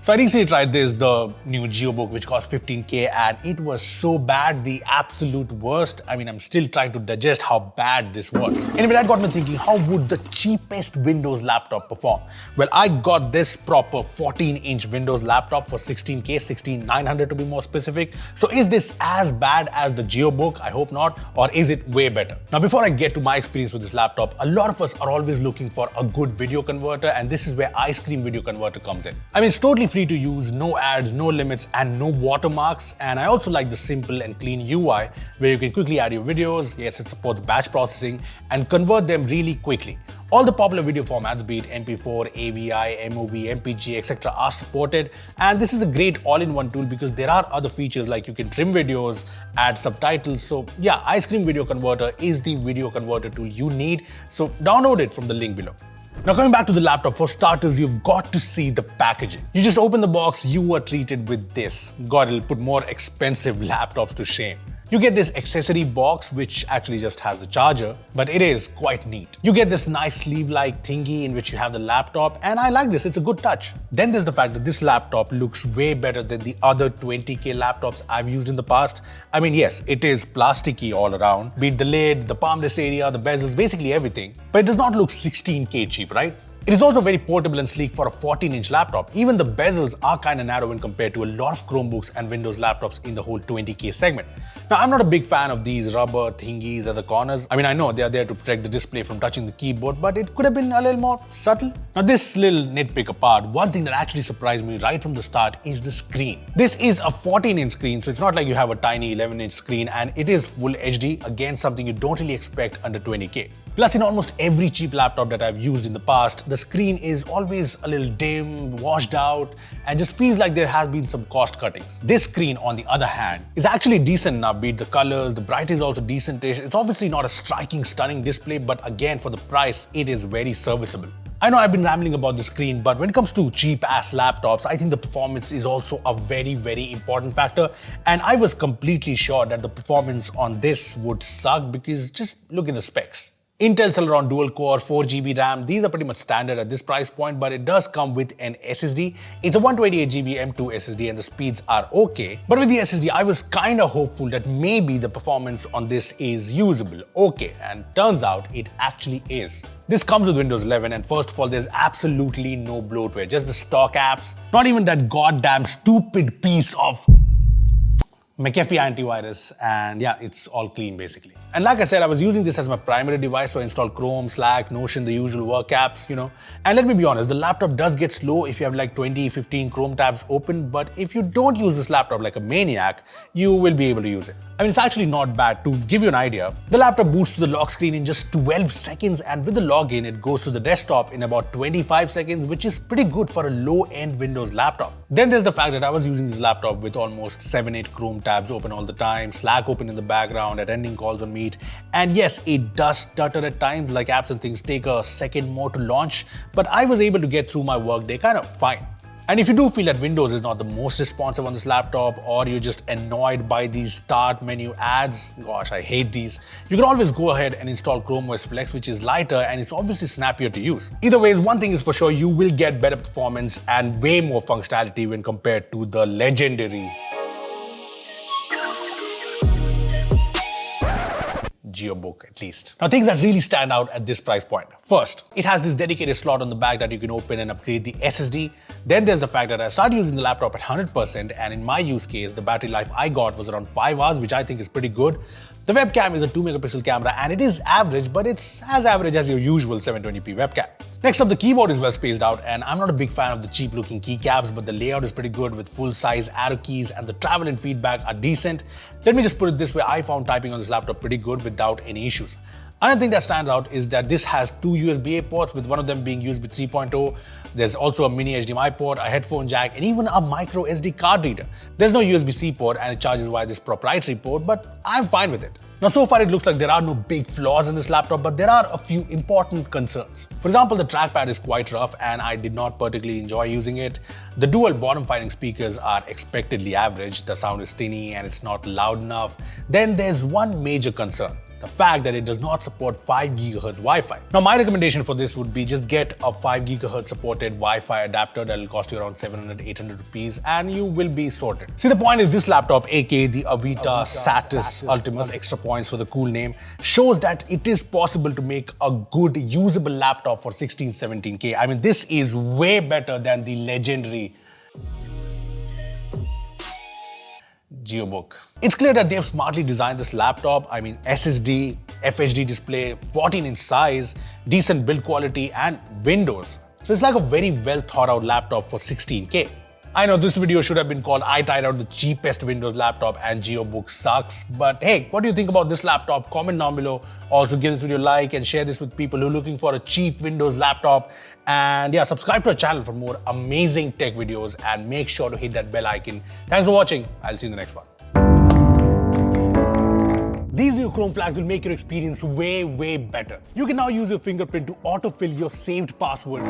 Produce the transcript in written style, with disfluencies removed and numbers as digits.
So I recently tried the new JioBook, which cost 15K, and it was so bad, the absolute worst. I mean, I'm still trying to digest how bad this was. Anyway, that got me thinking, how would the cheapest Windows laptop perform? Well, I got this proper 14-inch Windows laptop for 16K, 16,900 to be more specific. So is this as bad as the JioBook? I hope not. Or is it way better? Now, before I get to my experience with this laptop, a lot of us are always looking for a good video converter, and this is where Ice Cream Video Converter comes in. I mean, it's totally free to use, no ads, no limits, and no watermarks. And I also like the simple and clean UI where you can quickly add your videos. Yes, it supports batch processing and convert them really quickly. All the popular video formats, be it MP4, AVI, MOV, MPG, etc. are supported, and this is a great all-in-one tool because there are other features like you can trim videos, add subtitles. So yeah, Ice Cream Video Converter is the video converter tool you need, so download it from the link below. Now coming back to the laptop, for starters, you've got to see the packaging. You just open the box, you were treated with this. God, it'll put more expensive laptops to shame. You get this accessory box, which actually just has the charger, but it is quite neat. You get this nice sleeve-like thingy in which you have the laptop, and I like this, it's a good touch. Then there's the fact that this laptop looks way better than the other 20K laptops I've used in the past. I mean, yes, it is plasticky all around, be it the lid, the palmless area, the bezels, basically everything, but it does not look 16K cheap, right? It is also very portable and sleek for a 14-inch laptop. Even the bezels are kind of narrow when compared to a lot of Chromebooks and Windows laptops in the whole 20K segment. Now, I'm not a big fan of these rubber thingies at the corners. I mean, I know they are there to protect the display from touching the keyboard, but it could have been a little more subtle. Now, this little nitpick apart, one thing that actually surprised me right from the start is the screen. This is a 14-inch screen, so it's not like you have a tiny 11-inch screen, and it is full HD, again, something you don't really expect under 20K. Plus, in almost every cheap laptop that I've used in the past, the screen is always a little dim, washed out, and just feels like there has been some cost cuttings. This screen, on the other hand, is actually decent enough, be it the colors, the brightness is also decentish. It's obviously not a striking, stunning display, but again, for the price, it is very serviceable. I know I've been rambling about the screen, but when it comes to cheap-ass laptops, I think the performance is also a very, very important factor. And I was completely sure that the performance on this would suck because just look at the specs. Intel Celeron dual-core, 4GB RAM, these are pretty much standard at this price point, but it does come with an SSD. It's a 128GB M2 SSD and the speeds are okay. But with the SSD, I was kind of hopeful that maybe the performance on this is usable, okay, and turns out it actually is. This comes with Windows 11, and first of all, there's absolutely no bloatware, just the stock apps, not even that goddamn stupid piece of McAfee antivirus, and yeah, it's all clean basically. And like I said, I was using this as my primary device, so I installed Chrome, Slack, Notion, the usual work apps, you know. And let me be honest, the laptop does get slow if you have like 20, 15 Chrome tabs open, but if you don't use this laptop like a maniac, you will be able to use it. I mean, it's actually not bad. To give you an idea, the laptop boots to the lock screen in just 12 seconds, and with the login, it goes to the desktop in about 25 seconds, which is pretty good for a low-end Windows laptop. Then there's the fact that I was using this laptop with almost 7-8 Chrome tabs open all the time, Slack open in the background, attending calls on Meet. And yes, it does stutter at times, like apps and things take a second more to launch, but I was able to get through my workday kind of fine. And if you do feel that Windows is not the most responsive on this laptop, or you're just annoyed by these start menu ads, gosh, I hate these, you can always go ahead and install Chrome OS Flex, which is lighter and it's obviously snappier to use. Either way, one thing is for sure, you will get better performance and way more functionality when compared to the legendary JioBook, at least. Now, things that really stand out at this price point. First, it has this dedicated slot on the back that you can open and upgrade the SSD. Then there's the fact that I started using the laptop at 100%, and in my use case, the battery life I got was around 5 hours, which I think is pretty good. The webcam is a 2-megapixel camera, and it is average, but it's as average as your usual 720p webcam. Next up, the keyboard is well spaced out, and I'm not a big fan of the cheap looking keycaps, but the layout is pretty good with full-size arrow keys, and the travel and feedback are decent. Let me just put it this way, I found typing on this laptop pretty good without any issues. Another thing that stands out is that this has 2 USB-A ports, with one of them being USB 3.0. There's also a mini HDMI port, a headphone jack, and even a micro SD card reader. There's no USB-C port, and it charges via this proprietary port, but I'm fine with it. Now, so far it looks like there are no big flaws in this laptop, but there are a few important concerns. For example, the trackpad is quite rough and I did not particularly enjoy using it. The dual bottom-firing speakers are expectedly average, the sound is tinny and it's not loud enough. Then there's one major concern. the fact that it does not support 5 GHz Wi-Fi. Now, my recommendation for this would be just get a 5 GHz supported Wi-Fi adapter that will cost you around 700-800 rupees and you will be sorted. See, the point is this laptop, aka the Avita Satis Ultimus, extra points for the cool name, shows that it is possible to make a good usable laptop for 16-17K. I mean, this is way better than the legendary JioBook. It's clear that they've smartly designed this laptop. I mean, SSD, FHD display, 14-inch size, decent build quality, and Windows. So it's like a very well thought out laptop for 16K. I know this video should have been called I tried out the cheapest Windows laptop and JioBook sucks, but hey, what do you think about this laptop? Comment down below. Also give this video a like and share this with people who are looking for a cheap Windows laptop. And yeah, subscribe to our channel for more amazing tech videos and make sure to hit that bell icon. Thanks for watching. I'll see you in the next one. These new Chrome flags will make your experience way better. You can now use your fingerprint to autofill your saved password.